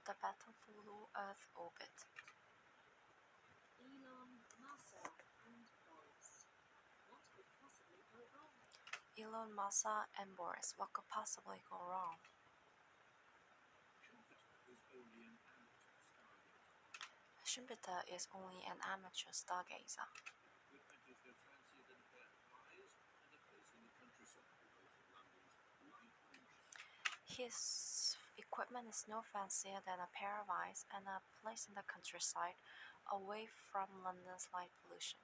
the battle for low Earth orbit. Elon, Massa, and Boris. What could possibly go wrong? Elon, Massa, and Boris. What could possibly go wrong? Schumpeter is only an amateur stargazer. His equipment is no fancier than a pair of eyes and a place in the countryside, away from London's light pollution.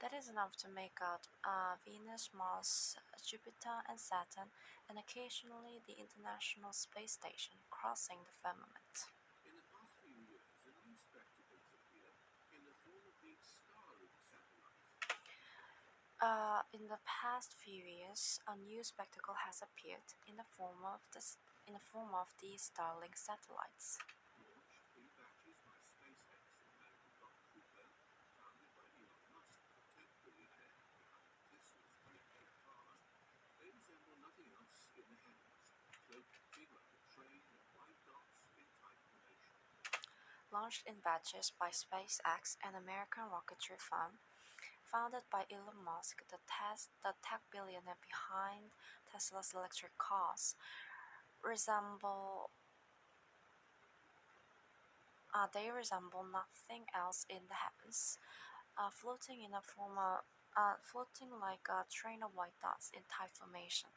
That is enough to make out Venus, Mars, Jupiter, and Saturn, and occasionally the International Space Station crossing the firmament. In the past few years, a new spectacle has appeared in the form of these Starlink satellites. Launched in batches by SpaceX, an American rocketry firm founded by Elon Musk, the tech billionaire behind Tesla's electric cars, resemble nothing else in the heavens, floating like a train of white dots in tight formation.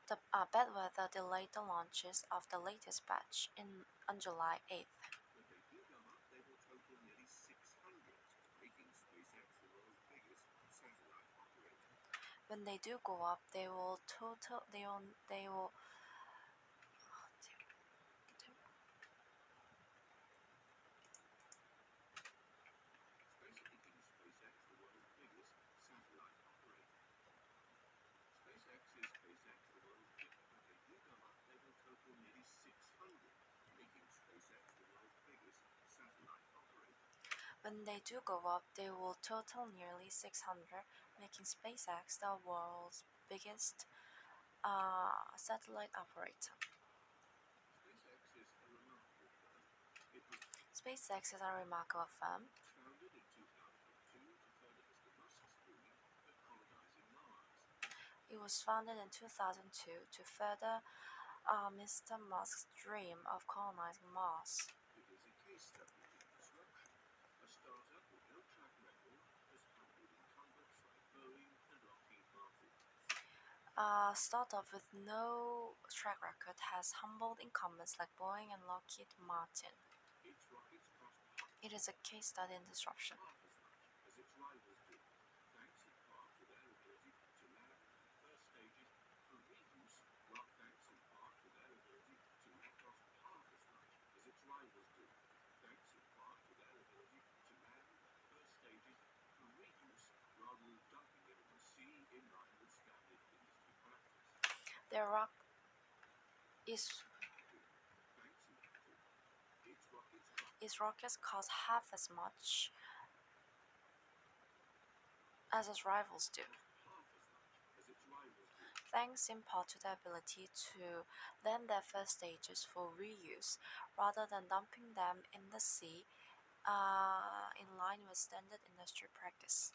The bad weather delayed the launches of the latest batch on July 8th. When they do go up, they will total nearly 600, making SpaceX the world's biggest satellite operator. SpaceX is a remarkable firm. It was founded in 2002 to further Mr. Musk's dream of colonizing Mars. A startup with no track record has humbled incumbents like Boeing and Lockheed Martin. It is a case study in disruption. Their its rockets cost half as much as its rivals do, thanks in part to their ability to land their first stages for reuse rather than dumping them in the sea, in line with standard industry practice.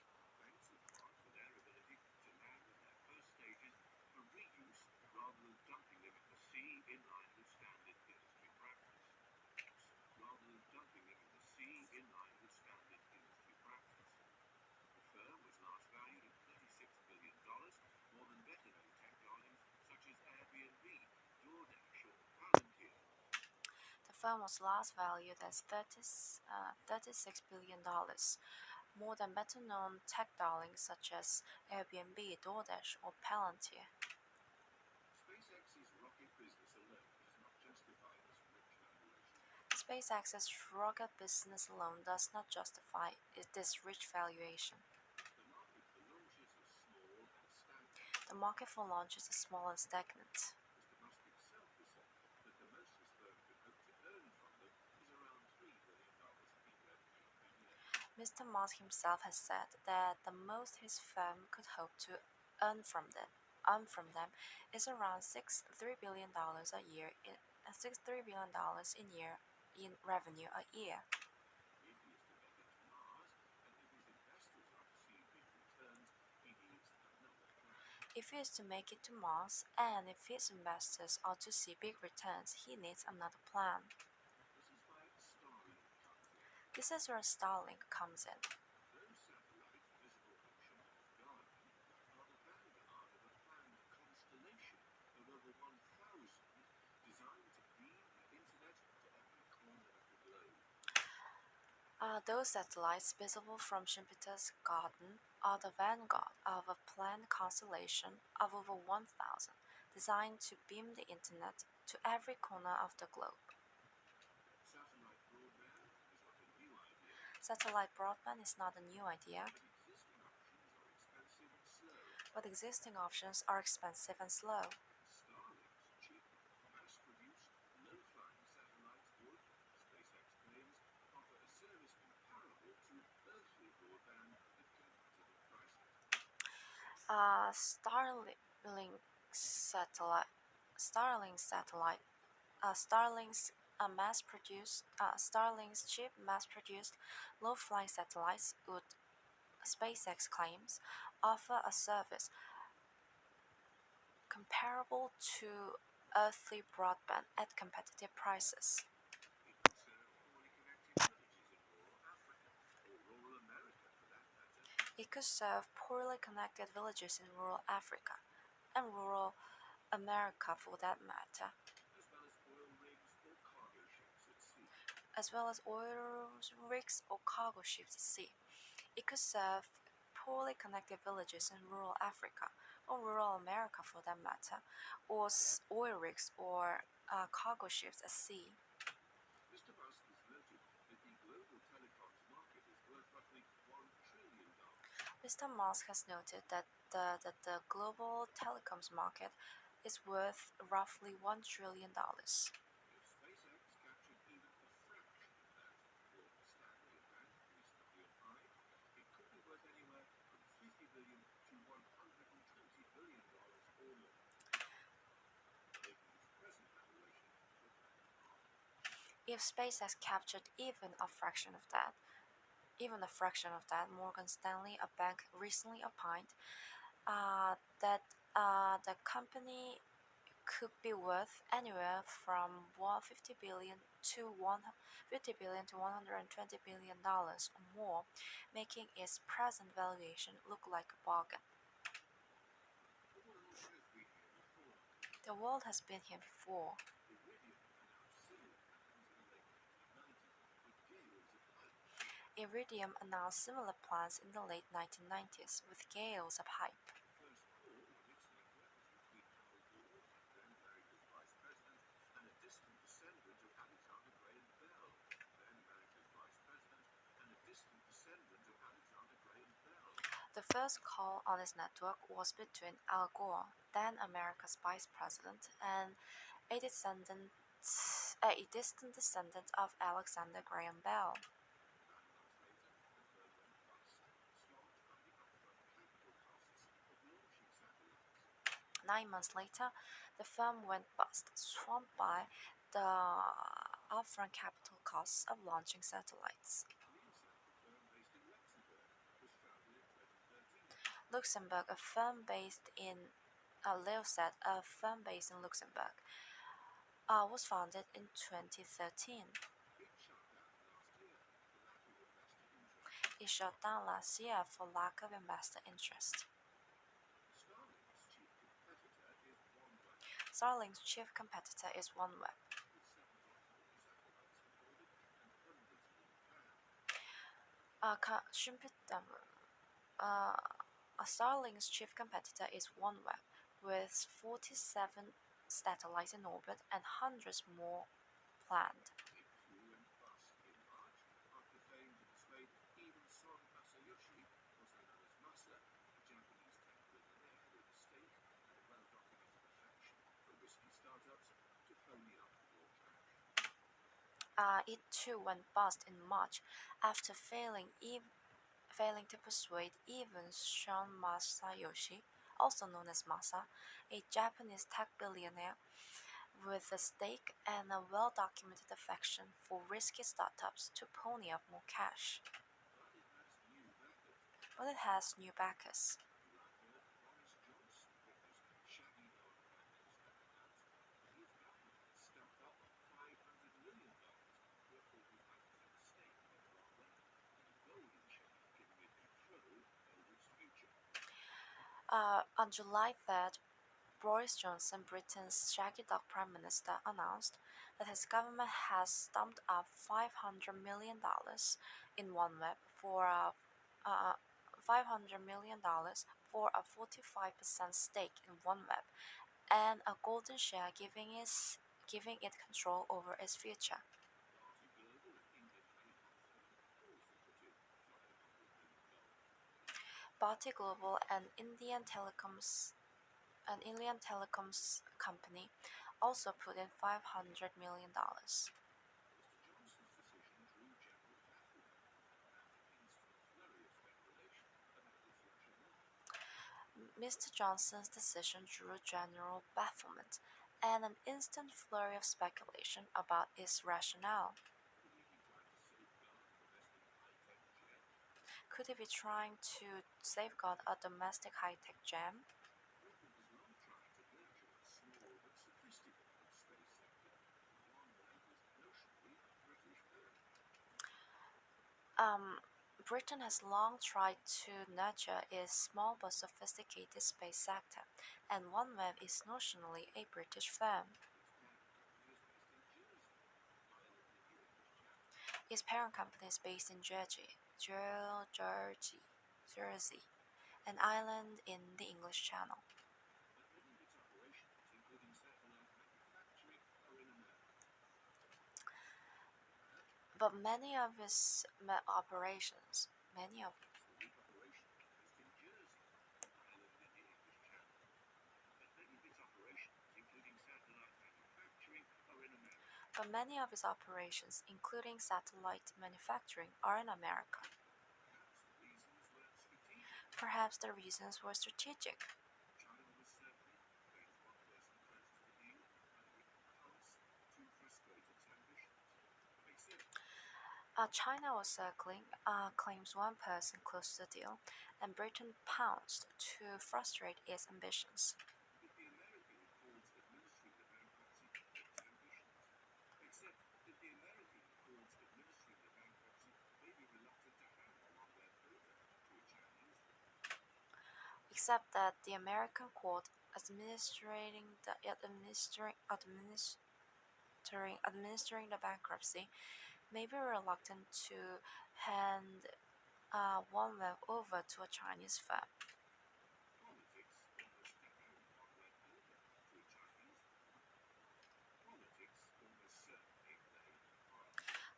The firm was last valued as $36 billion, more than better-known tech darlings such as Airbnb, DoorDash, or Palantir. SpaceX's rocket business alone does not justify this rich valuation. The market for launches is small and stagnant. Mr. Musk himself has said that the most his firm could hope to earn from them is around $63 billion a year in $63 billion in revenue a year. If he is to make it to Mars and if his investors are to see big returns, If he is to make it to Mars and if his investors are to see big returns, he needs another plan. this is where Starlink comes in. Those satellites visible from Schumpeter's garden are the vanguard of a planned constellation of over 1,000 designed to beam the internet to every corner of the globe. Those satellites visible from Schumpeter's garden are the vanguard of a planned constellation of over 1,000 designed to beam the internet to every corner of the globe. Satellite broadband is not a new idea, Satellite broadband is not a new idea, but existing options are expensive and slow. but existing options are expensive and slow. Starlink's cheap, mass-produced, low-flying satellites would, SpaceX claims, offer a service comparable to earthly broadband at competitive prices. Starlink's cheap mass-produced low-flying satellites would, SpaceX claims, offer a service comparable to earthly broadband at competitive prices. It could serve poorly connected villages in rural Africa, or rural America for that matter, and rural America for that matter, as well as oil rigs or cargo ships at sea. It could serve poorly connected villages in rural Africa, or rural America for that matter, or oil rigs or cargo ships at sea. Mr. Musk has noted that the global telecoms market is worth roughly $1 trillion. Mr. Musk has noted that the global telecoms market is worth roughly $1 trillion. If SpaceX captured even a fraction of that, Morgan Stanley Bank recently opined, it could be worth anywhere from $50 billion to $120 billion or more. Taking its present valuation into account. If SpaceX captured even a fraction of that, Morgan Stanley, a bank, recently opined that the company could be worth anywhere from $50 billion to $120 billion or more, making its present valuation look like a bargain. The world has been here before. The world has been here before. Iridium announced similar plans in the late 1990s with gales of hype. Iridium announced similar plans in the late 1990s with gales of hype. The first call on its network was between Al Gore, then America's vice president, and a distant descendant of Alexander Graham Bell, then America's vice president, and a distant descendant of Alexander Graham Bell. The first call on its network was between Al Gore, then America's vice president, and a distant descendant of Alexander Graham Bell. 9 months later, the firm went bust, swamped by the upfront capital costs of launching satellites. Luxembourg, a firm based in Leosat, a firm based in Luxembourg, was founded in 2013. It shut down last year for lack of investor interest. Starlink's chief competitor is OneWeb. Starlink's chief competitor is OneWeb, with 47 satellites in orbit and hundreds more planned. It too went bust in March after failing to persuade even Sean Masayoshi, also known as Masa, a Japanese tech billionaire with a stake and a well-documented affection for risky startups, to pony up more cash. But it has new backers. But it has new backers. You have heard Boris Johnson, Britain's shaggy dog Prime Minister, announced that his government has stumped up $500 million for a 45% stake in OneWeb, and a golden check giving it control over its future. On July 3rd, Boris Johnson, Britain's shaggy dog Prime Minister, announced that his government has stumped up $500 million in OneWeb for a $500 million for a 45% stake in OneWeb and a golden share giving it control over its future. Bharti Global and India Telecoms firm also put in $500 million. Bharti Global, an Indian telecoms company, also put in $500 million. Mr. Johnson's decision drew general bafflement and an instant flurry of speculation about his rationale. Mr. Johnson's decision drew general bafflement and an instant flurry of speculation about its rationale. Could he be trying to safeguard a domestic high-tech gem? Could he be trying to safeguard a domestic high-tech gem? Britain has long tried to nurture a small but sophisticated space sector, and OneWeb is notionally a British firm. Um, Britain has long tried to nurture a small but sophisticated space sector, and OneWeb is notionally a British firm. Its parent company is based in Jersey, Its parent company is based in Jersey, an island in the English Channel. but many of its operations, including satellite manufacturing, are in America. But many of its operations, including satellite manufacturing, are in America. Perhaps the reasons were strategic. Perhaps the reasons were strategic. China was circling, claims one person close to the deal, and Britain pounced to frustrate its ambitions. But the American courts administering the bankruptcy kept ambitions. Except that the American courts administering the bankruptcy may be reluctant to hand OneWeb over to a Chinese firm. Except that the American court administering the bankruptcy may be reluctant to hand OneWeb over to a Chinese firm. Politics almost did hand OneWeb over to a Chinese firm.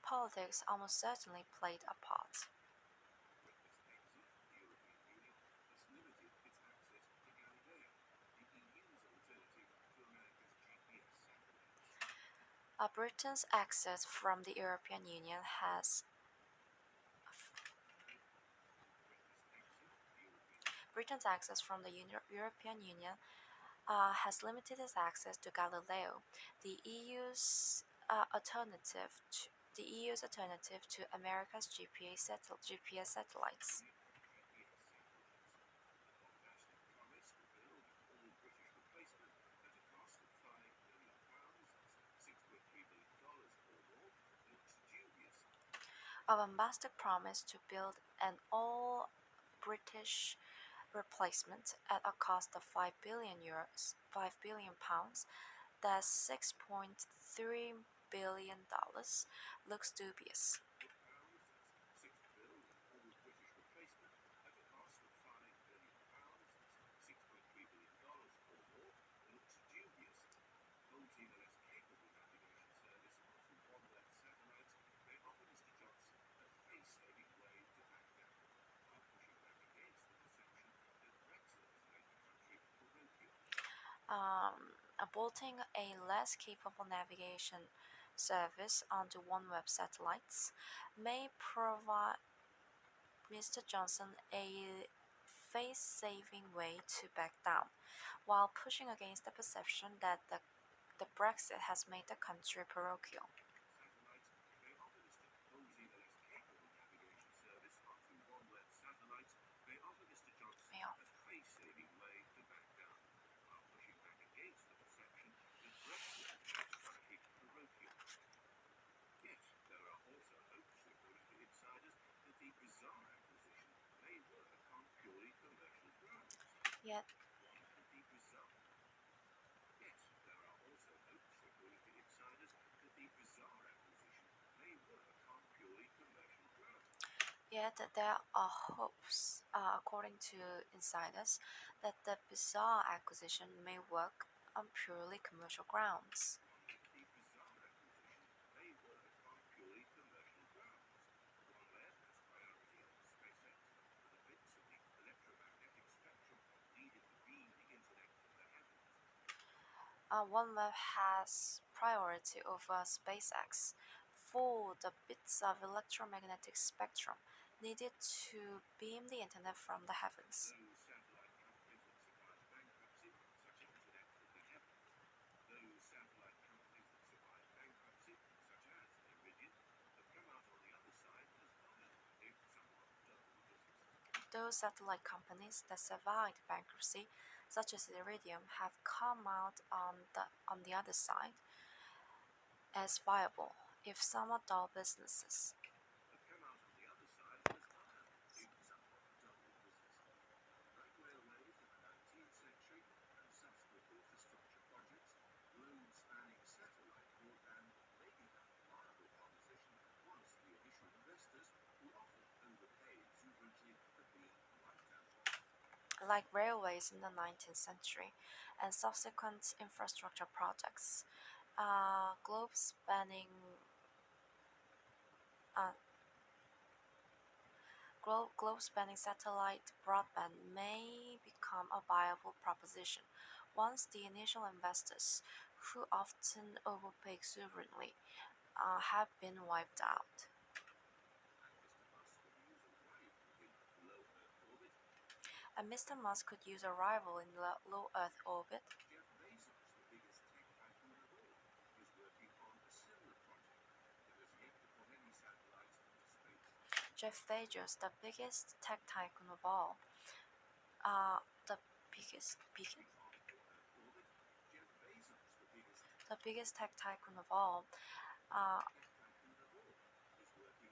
Politics almost certainly played a part. Politics almost certainly played a part. Britain's exit from the European Union has limited its access to Galileo, the EU's alternative to America's GPS satellites. Britain's exit from the European Union has Britain's access from the European Union has limited its access to Galileo, the EU's alternative to America's GPS satellites. Bombastic promise to build an all-British replacement at a cost of £5 billion, that's $6.3 billion or more, looks dubious. A bombastic promise to build an all-British replacement at a cost of £5 billion, that's $6.3 billion, looks dubious. £6 billion all-British replacement at a cost of £5 billion, that's $6.3 billion or more, looks dubious. Bolting a less capable navigation service onto OneWeb satellites may offer Mr. Johnson a face-saving way to Baghdad, while pushing back against the perception that Brexit has made the country parochial. Bolting a less capable navigation service on the OneWeb satellites may provide Mr. Johnson a face-saving way to back down, while pushing against the perception that the Brexit has made the country parochial. Satellites may offer Mr. Holmesy a less capable navigation service onto OneWeb satellites may offer Mr. Johnson May offer. a face-saving way to back down, while pushing back against the perception that Brexit makes traffic parochial. Yet, there are also hopes, according to insiders, that the bizarre acquisition may work on purely commercial grounds. Yet, The bizarre. Yet, there are also hopes, according to insiders, that the bizarre acquisition may work on purely commercial grounds. there are hopes, according to insiders, that the bizarre acquisition may work on purely commercial grounds. The bizarre acquisition may work on purely commercial grounds. OneWeb has priority over SpaceX for the bits of the electromagnetic spectrum needed to beam the internet from the heavens. OneWeb has priority over SpaceX for the bits of electromagnetic spectrum needed to beam the internet from the heavens. Those satellite companies that survive bankruptcy, such as internet from the heavens. Those satellite companies that survive bankruptcy, such as Iridium, have come out on the other side as well, if somewhat dull business. Those satellite companies that survived bankruptcy, such as Iridium, have come out on the other side as viable, if somewhat dull businesses. Have come out on the other side as well, if somewhat dull business. Like railways in the 19th century and subsequent infrastructure projects, globe-spanning satellite broadband may become a viable proposition once the initial investors, who often overpay exuberantly, have been wiped out. Like railways in the 19th century and subsequent infrastructure projects, globe-spanning satellite broadband may become a viable proposition once the initial investors, who often overpay exuberantly, have been wiped out. And Mr. Musk could use a rival in Low Earth orbit. Jeff Bezos, the biggest tech tycoon of all, is working on a similar project that has yet to put any satellites into space. Jeff Bezos, the biggest tech tycoon of all, the biggest Orbit, Jeff Bezos, the biggest tech tycoon of all, tech tycoon of all,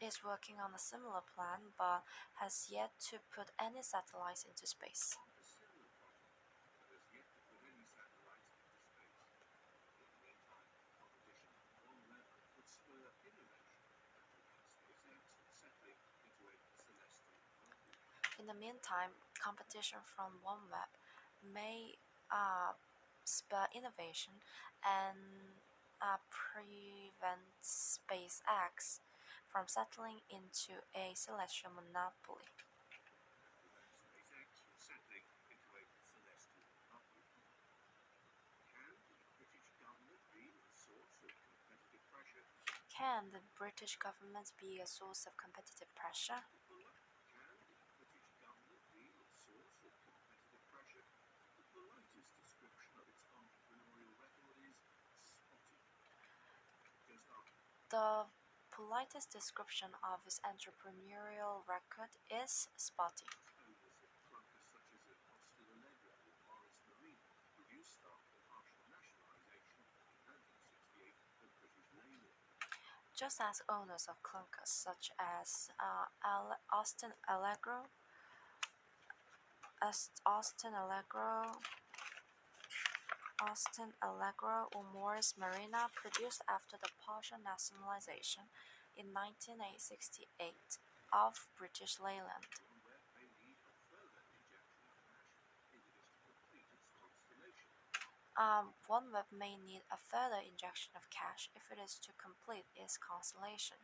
is working on a similar plan but has yet to put any satellites into space. on a similar project that has yet to put any satellites into space. In the meantime, competition from OneWeb would spur innovation that prevents SpaceX from settling into a celestial bubble. In the meantime, competition from OneWeb may spur innovation and prevent SpaceX from settling into a celestial monopoly. Prevents SpaceX from settling into a celestial bubble. Can the British government be a source of competitive pressure? Can the British government be a source of competitive pressure? Can the British government be a source of competitive pressure? The politest description of its entrepreneurial record is spotty. Just after The politest description of its entrepreneurial record is spotty. owners of clunkers such as Austin Allegro or Morris Marina reduced after the partial nationalisation in 1968 of British Leyland. Just as owners of clunkers such as Austin Allegro, or Morris Marina produced after the partial nationalization in 1968 of British Leyland. OneWeb may need a further injection of cash in this to complete its constellation. OneWeb may need a further injection of cash if it is to complete its constellation.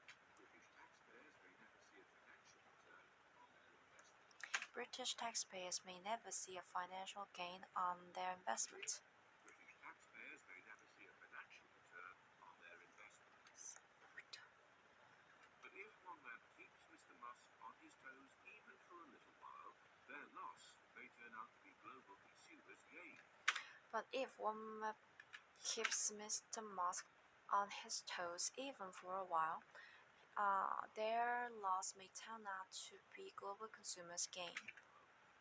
British taxpayers may never see a financial gain on their investment. British taxpayers may never see a financial gain on their investment. British taxpayers may never see a financial return on their investment. But if one map keeps Mr. Musk on his toes even for a while, their loss may turn out to be global consumers' gain.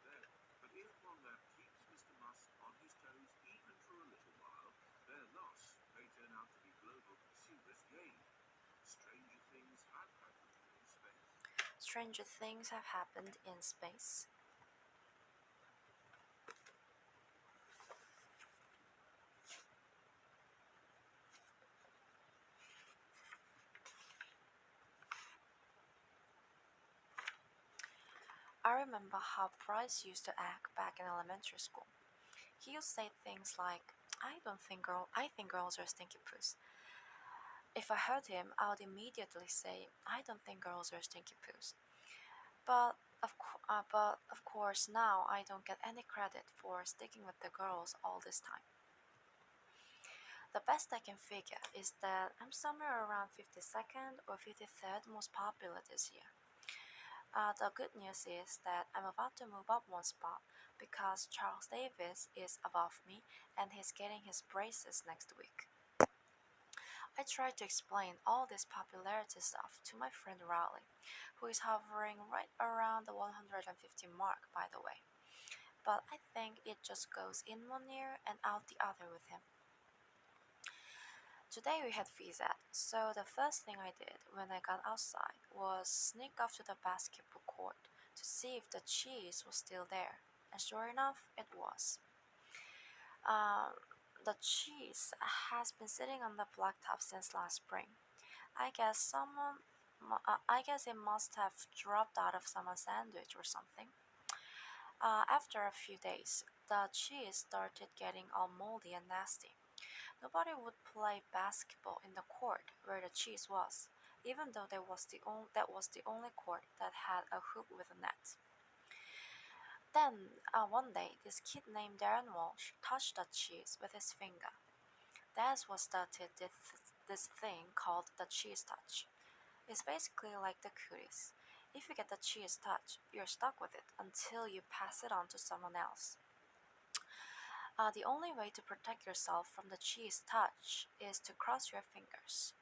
There. But if one map keeps Mr. Musk on his toes even for a little while, their loss may turn out to be global consumers' gain. Stranger things have happened in space. Stranger things have happened in space. I remember how Bryce used to act back in elementary school. He used to say things like, I think girls are stinky poos. If I heard him, I would immediately say, I don't think girls are stinky poos. But of course, now I don't get any credit for sticking with the girls all this time. The best I can figure is that I'm somewhere around 52nd or 53rd most popular this year. The good news is that I'm about to move up one spot because Charles Davis is above me and he's getting his braces next week. I tried to explain all this popularity stuff to my friend Riley, who is hovering right around the 150 mark, by the way. But I think it just goes in one ear and out the other with him. Today we had phys ed, so the first thing I did when I got outside was sneak off to the basketball court to see if the cheese was still there, and sure enough, it was. Um, the cheese has been sitting on the blacktop since last spring. I guess it must have dropped out of someone's sandwich or something. After a few days, the cheese started getting all moldy and nasty. Nobody would play basketball in the court where the cheese was, even though that was the only court that had a hoop with a net. Then, one day, this kid named Darren Walsh touched the cheese with his finger. That's what started this thing called the cheese touch. It's basically like the cooties. If you get the cheese touch, you're stuck with it until you pass it on to someone else. The only way to protect yourself from the cheese touch is to cross your fingers.